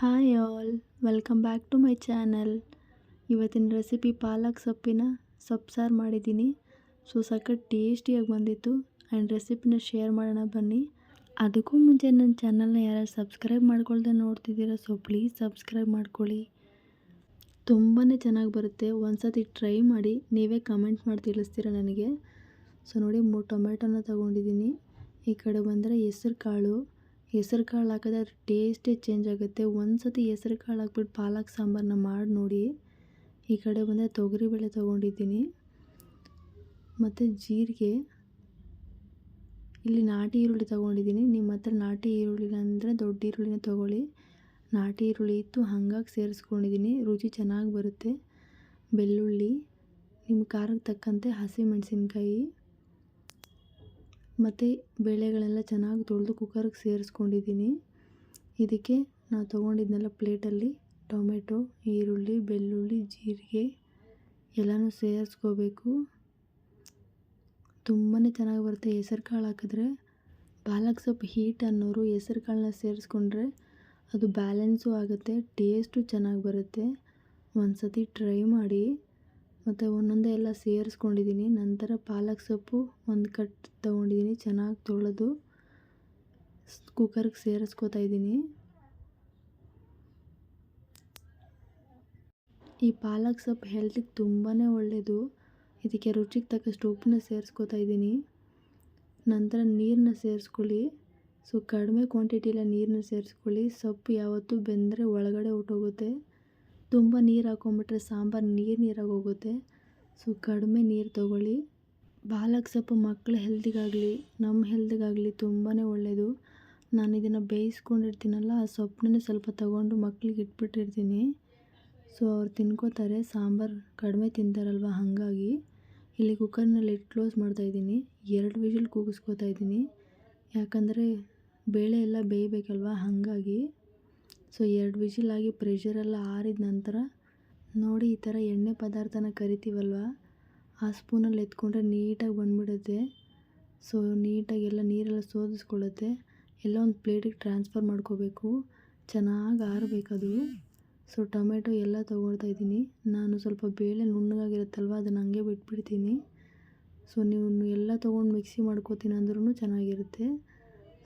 Hi all, welcome back to my channel. ಇವತ್ತಿನ recipe palak ಸೊಪ್ಪಿನ ಸೊಪ್ಪು ಸಾರು ಮಾಡಿದ್ದೀನಿ. ಸಖತ್ ಟೇಸ್ಟಿಯಾಗಿ ಬಂದಿತ್ತು ಆ್ಯಂಡ್ ರೆಸಿಪಿನ ಶೇರ್ ಮಾಡೋಣ ಬನ್ನಿ. ಅದಕ್ಕೂ ಮುಂಚೆ ನನ್ನ ಚಾನಲ್ನ ಯಾರು ಸಬ್ಸ್ಕ್ರೈಬ್ ಮಾಡ್ಕೊಳ್ದೆ ನೋಡ್ತಿದ್ದೀರಾ, ಸೊ ಪ್ಲೀಸ್ ಸಬ್ಸ್ಕ್ರೈಬ್ ಮಾಡ್ಕೊಳ್ಳಿ. ತುಂಬಾ ಚೆನ್ನಾಗಿ ಬರುತ್ತೆ. ಒಂದು ಸತಿ ಟ್ರೈ ಮಾಡಿ, ನೀವೇ ಕಮೆಂಟ್ ಮಾಡಿ ತಿಳಿಸ್ತೀರ ನನಗೆ. ಸೊ ನೋಡಿ, 3 ಟೊಮೆಟೊನ ತೊಗೊಂಡಿದ್ದೀನಿ. ಈ ಕಡೆ ಬಂದರೆ ಹೆಸರು ಕಾಳು ಹಾಕಿದ್ರೆ ಅದ್ರ ಟೇಸ್ಟೇ ಚೇಂಜ್ ಆಗುತ್ತೆ. ಒಂದು ಸತಿ ಹೆಸರು ಕಾಳು ಹಾಕ್ಬಿಟ್ಟು ಪಾಲಕ್ ಸಾಂಬಾರನ್ನ ಮಾಡಿ ನೋಡಿ. ಈ ಕಡೆ ಬಂದರೆ ತೊಗರಿಬೇಳೆ ತೊಗೊಂಡಿದ್ದೀನಿ ಮತ್ತು ಜೀರಿಗೆ. ಇಲ್ಲಿ ನಾಟಿ ಈರುಳ್ಳಿ ತೊಗೊಂಡಿದ್ದೀನಿ. ನಿಮ್ಮ ಹತ್ರ ನಾಟಿ ಈರುಳ್ಳಿ ಅಂದರೆ ದೊಡ್ಡ ಈರುಳ್ಳಿನ ತೊಗೊಳ್ಳಿ. ನಾಟಿ ಈರುಳ್ಳಿ ಇತ್ತು, ಹಾಗಾಗಿ ಸೇರಿಸ್ಕೊಂಡಿದ್ದೀನಿ. ರುಚಿ ಚೆನ್ನಾಗಿ ಬರುತ್ತೆ. ಬೆಳ್ಳುಳ್ಳಿ, ನಿಮ್ಮ ಖಾರಕ್ಕೆ ತಕ್ಕಂತೆ ಹಸಿಮೆಣಸಿನ್ಕಾಯಿ ಮತ್ತು ಬೇಳೆಗಳೆಲ್ಲ ಚೆನ್ನಾಗಿ ತೊಳೆದು ಕುಕ್ಕರ್ಗೆ ಸೇರಿಸ್ಕೊಂಡಿದ್ದೀನಿ. ಇದಕ್ಕೆ ನಾವು ತೊಗೊಂಡಿದ್ನೆಲ್ಲ ಪ್ಲೇಟಲ್ಲಿ ಟೊಮೆಟೊ, ಈರುಳ್ಳಿ, ಬೆಳ್ಳುಳ್ಳಿ, ಜೀರಿಗೆ ಎಲ್ಲನೂ ಸೇರಿಸ್ಕೋಬೇಕು. ತುಂಬಾ ಚೆನ್ನಾಗಿ ಬರುತ್ತೆ. ಹೆಸರು ಕಾಳು ಹಾಕಿದ್ರೆ, ಪಾಲಕ್ ಸೊಪ್ಪು ಹೀಟ್ ಅನ್ನೋರು ಹೆಸರು ಕಾಳನ್ನ ಸೇರಿಸ್ಕೊಂಡ್ರೆ ಅದು ಬ್ಯಾಲೆನ್ಸು ಆಗುತ್ತೆ, ಟೇಸ್ಟು ಚೆನ್ನಾಗಿ ಬರುತ್ತೆ. ಒಂದು ಸತಿ ಟ್ರೈ ಮಾಡಿ. ಮತ್ತು ಒಂದೊಂದೇ ಎಲ್ಲ ಸೇರಿಸ್ಕೊಂಡಿದ್ದೀನಿ. ನಂತರ ಪಾಲಕ್ ಸೊಪ್ಪು ಒಂದು ಕಟ್ ತೊಗೊಂಡಿದ್ದೀನಿ. ಚೆನ್ನಾಗಿ ತೊಳೆದು ಕುಕ್ಕರ್ಗೆ ಸೇರಿಸ್ಕೊತಾ ಇದ್ದೀನಿ. ಈ ಪಾಲಕ್ ಸೊಪ್ಪು ಹೆಲ್ತಿಗೆ ತುಂಬಾ ಒಳ್ಳೆಯದು. ಇದಕ್ಕೆ ರುಚಿಗೆ ತಕ್ಕಷ್ಟು ಉಪ್ಪನ್ನ ಸೇರಿಸ್ಕೊತಾ ಇದ್ದೀನಿ. ನಂತರ ನೀರನ್ನ ಸೇರಿಸ್ಕೊಳ್ಳಿ. ಸೊ ಕಡಿಮೆ ಕ್ವಾಂಟಿಟಿಲ ನೀರನ್ನ ಸೇರಿಸ್ಕೊಳ್ಳಿ. ಸೊಪ್ಪು ಯಾವತ್ತೂ ಬೆಂದರೆ ಒಳಗಡೆ ಹೊರ್ಟೋಗುತ್ತೆ. ತುಂಬ ನೀರು ಹಾಕ್ಕೊಂಬಿಟ್ರೆ ಸಾಂಬಾರು ನೀರಾಗಿ ಹೋಗುತ್ತೆ. ಸೊ ಕಡಿಮೆ ನೀರು ತೊಗೊಳ್ಳಿ. ಪಾಲಕ್ ಸೊಪ್ಪು ಮಕ್ಕಳ ಹೆಲ್ತಿಗಾಗಲಿ ನಮ್ಮ ಹೆಲ್ತಿಗಾಗಲಿ ತುಂಬಾ ಒಳ್ಳೆಯದು. ನಾನು ಇದನ್ನು ಬೇಯಿಸ್ಕೊಂಡಿರ್ತೀನಲ್ಲ, ಆ ಸೊಪ್ಪನ್ನೇ ಸ್ವಲ್ಪ ತೊಗೊಂಡು ಮಕ್ಕಳಿಗೆ ಇಟ್ಬಿಟ್ಟಿರ್ತೀನಿ. ಸೊ ಅವ್ರು ತಿನ್ಕೋತಾರೆ. ಸಾಂಬಾರು ಕಡಿಮೆ ತಿಂತಾರಲ್ವ, ಹಾಗಾಗಿ ಇಲ್ಲಿ ಕುಕ್ಕರ್ನಲ್ಲಿ ಕ್ಲೋಸ್ ಮಾಡ್ತಾಯಿದ್ದೀನಿ. 2 ವಿಷಲ್ ಕೂಗಿಸ್ಕೊತಾ ಇದ್ದೀನಿ. ಯಾಕಂದರೆ ಬೇಳೆ ಎಲ್ಲ ಬೇಯಬೇಕಲ್ವ, ಹಾಗಾಗಿ. ಸೊ 2 ವಿಷಿಲಾಗಿ ಪ್ರೆಷರೆಲ್ಲ ಆರಿದ ನಂತರ ನೋಡಿ, ಈ ಥರ ಎಣ್ಣೆ ಪದಾರ್ಥನ ಕರಿತೀವಲ್ವ, ಆ ಸ್ಪೂನಲ್ಲಿ ಎತ್ಕೊಂಡ್ರೆ ನೀಟಾಗಿ ಬಂದುಬಿಡುತ್ತೆ. ಸೊ ನೀಟಾಗಿ ಎಲ್ಲ ನೀರೆಲ್ಲ ಸೋದಿಸ್ಕೊಳ್ಳುತ್ತೆ. ಎಲ್ಲ ಒಂದು ಪ್ಲೇಟಿಗೆ ಟ್ರಾನ್ಸ್ಫರ್ ಮಾಡ್ಕೋಬೇಕು. ಚೆನ್ನಾಗಿ ಆರಬೇಕದು. ಸೊ ಟೊಮೆಟೊ ಎಲ್ಲ ತೊಗೊಳ್ತಾ ಇದ್ದೀನಿ. ನಾನು ಸ್ವಲ್ಪ ಬೇಳೆ ನುಣ್ಣಗಾಗಿರುತ್ತಲ್ವ, ಅದನ್ನು ಹಂಗೆ ಬಿಟ್ಬಿಡ್ತೀನಿ. ಸೊ ನೀವು ಎಲ್ಲ ತೊಗೊಂಡು ಮಿಕ್ಸಿ ಮಾಡ್ಕೋತೀನಿ ಅಂದ್ರೂ ಚೆನ್ನಾಗಿರುತ್ತೆ.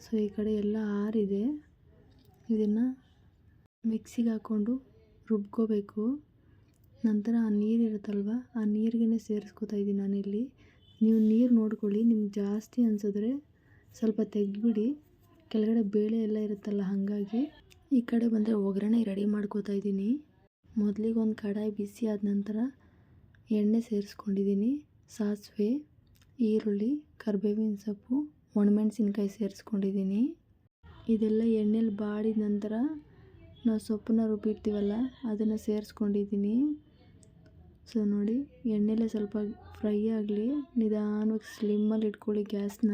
ಸೊ ಈ ಕಡೆ ಎಲ್ಲ ಆರಿದೆ. ಇದನ್ನು ಮಿಕ್ಸಿಗೆ ಹಾಕ್ಕೊಂಡು ರುಬ್ಕೋಬೇಕು. ನಂತರ ಆ ನೀರಿರುತ್ತಲ್ವ, ಆ ನೀರಿಗೇ ಸೇರಿಸ್ಕೊತಾ ಇದ್ದೀನಿ ನಾನಿಲ್ಲಿ. ನೀವು ನೀರು ನೋಡ್ಕೊಳ್ಳಿ. ನಿಮ್ಗೆ ಜಾಸ್ತಿ ಅನಿಸಿದ್ರೆ ಸ್ವಲ್ಪ ತೆಗೆದ್ಬಿಡಿ. ಕೆಳಗಡೆ ಬೇಳೆ ಎಲ್ಲ ಇರುತ್ತಲ್ಲ, ಹಾಗಾಗಿ. ಈ ಕಡೆ ಬಂದರೆ ಒಗ್ಗರಣೆ ರೆಡಿ ಮಾಡ್ಕೋತಾ ಇದ್ದೀನಿ. ಮೊದಲಿಗೆ ಒಂದು ಕಡಾಯಿ ಬಿಸಿ ಆದ ನಂತರ ಎಣ್ಣೆ ಸೇರಿಸ್ಕೊಂಡಿದ್ದೀನಿ. ಸಾಸಿವೆ, ಈರುಳ್ಳಿ, ಕರಿಬೇವಿನ ಸೊಪ್ಪು, ಒಣಮೆಣಸಿನ್ಕಾಯಿ ಸೇರಿಸ್ಕೊಂಡಿದ್ದೀನಿ. ಇದೆಲ್ಲ ಎಣ್ಣೆಲಿ ಬಾಡಿದ ನಂತರ ನಾವು ಸೊಪ್ಪನ್ನ ರುಬ್ಬಿರ್ತೀವಲ್ಲ, ಅದನ್ನು ಸೇರಿಸ್ಕೊಂಡಿದ್ದೀನಿ. ಸೊ ನೋಡಿ, ಎಣ್ಣೆಲೇ ಸ್ವಲ್ಪ ಫ್ರೈ ಆಗಲಿ. ನಿಧಾನವಾಗಿ ಸ್ಲಿಮ್ಮಲ್ಲಿ ಇಟ್ಕೊಳ್ಳಿ ಗ್ಯಾಸ್ನ.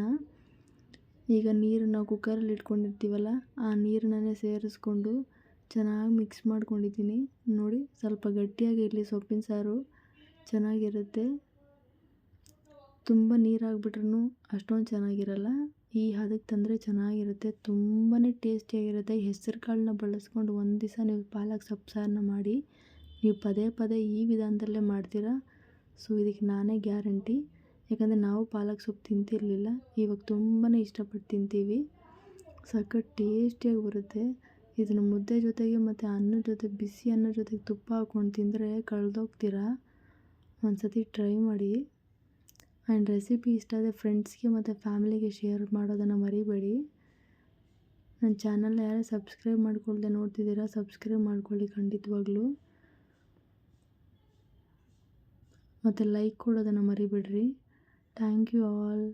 ಈಗ ನೀರು ನಾವು ಕುಕ್ಕರಲ್ಲಿ ಇಟ್ಕೊಂಡಿರ್ತೀವಲ್ಲ, ಆ ನೀರನ್ನೇ ಸೇರಿಸ್ಕೊಂಡು ಚೆನ್ನಾಗಿ ಮಿಕ್ಸ್ ಮಾಡ್ಕೊಂಡಿದ್ದೀನಿ. ನೋಡಿ, ಸ್ವಲ್ಪ ಗಟ್ಟಿಯಾಗಿ ಇರಲಿ ಸೊಪ್ಪಿನ ಸಾರು, ಚೆನ್ನಾಗಿರುತ್ತೆ. ತುಂಬ ನೀರಾಗ್ಬಿಟ್ರೂ ಅಷ್ಟೊಂದು ಚೆನ್ನಾಗಿರಲ್ಲ. ಈ ಹದಕ್ಕೆ ತಂದರೆ ಚೆನ್ನಾಗಿರುತ್ತೆ. ತುಂಬಾ ಟೇಸ್ಟಿಯಾಗಿರುತ್ತೆ. ಹೆಸರು ಕಾಳನ್ನ ಬಳಸ್ಕೊಂಡು ಒಂದು ದಿವಸ ನೀವು ಪಾಲಕ್ ಸೊಪ್ಪು ಸಾರನ್ನ ಮಾಡಿ. ನೀವು ಪದೇ ಪದೇ ಈ ವಿಧಾನದಲ್ಲೇ ಮಾಡ್ತೀರಾ. ಸೊ ಇದಕ್ಕೆ ನಾನೇ ಗ್ಯಾರಂಟಿ. ಯಾಕಂದರೆ ನಾವು ಪಾಲಕ್ ಸೊಪ್ಪು ತಿಂತಿರಲಿಲ್ಲ, ಇವಾಗ ತುಂಬಾ ಇಷ್ಟಪಟ್ಟು ತಿಂತೀವಿ. ಸಖತ್ ಟೇಸ್ಟಿಯಾಗಿ ಬರುತ್ತೆ. ಇದನ್ನು ಮುದ್ದೆ ಜೊತೆಗೆ ಮತ್ತು ಅನ್ನದ ಜೊತೆ, ಬಿಸಿ ಅನ್ನದ ಜೊತೆಗೆ ತುಪ್ಪ ಹಾಕ್ಕೊಂಡು ತಿಂದರೆ ಕಳೆದೋಗ್ತೀರಾ. ಒಂದು ಸತಿ ಟ್ರೈ ಮಾಡಿ. ಆ್ಯಂಡ್ ರೆಸಿಪಿ ಇಷ್ಟ ಆದರೆ ಫ್ರೆಂಡ್ಸ್ಗೆ ಮತ್ತು ಫ್ಯಾಮಿಲಿಗೆ ಶೇರ್ ಮಾಡೋದನ್ನು ಮರಿಬೇಡಿ. ನನ್ನ ಚಾನಲ್ನ ಯಾರೇ ಸಬ್ಸ್ಕ್ರೈಬ್ ಮಾಡ್ಕೊಳ್ದೆ ನೋಡ್ತಿದ್ದೀರಾ, ಸಬ್ಸ್ಕ್ರೈಬ್ ಮಾಡ್ಕೊಳ್ಳಿ ಖಂಡಿತವಾಗ್ಲೂ. ಮತ್ತು ಲೈಕ್ ಕೊಡೋದನ್ನು ಮರಿಬೇಡ್ರಿ. Thank you all.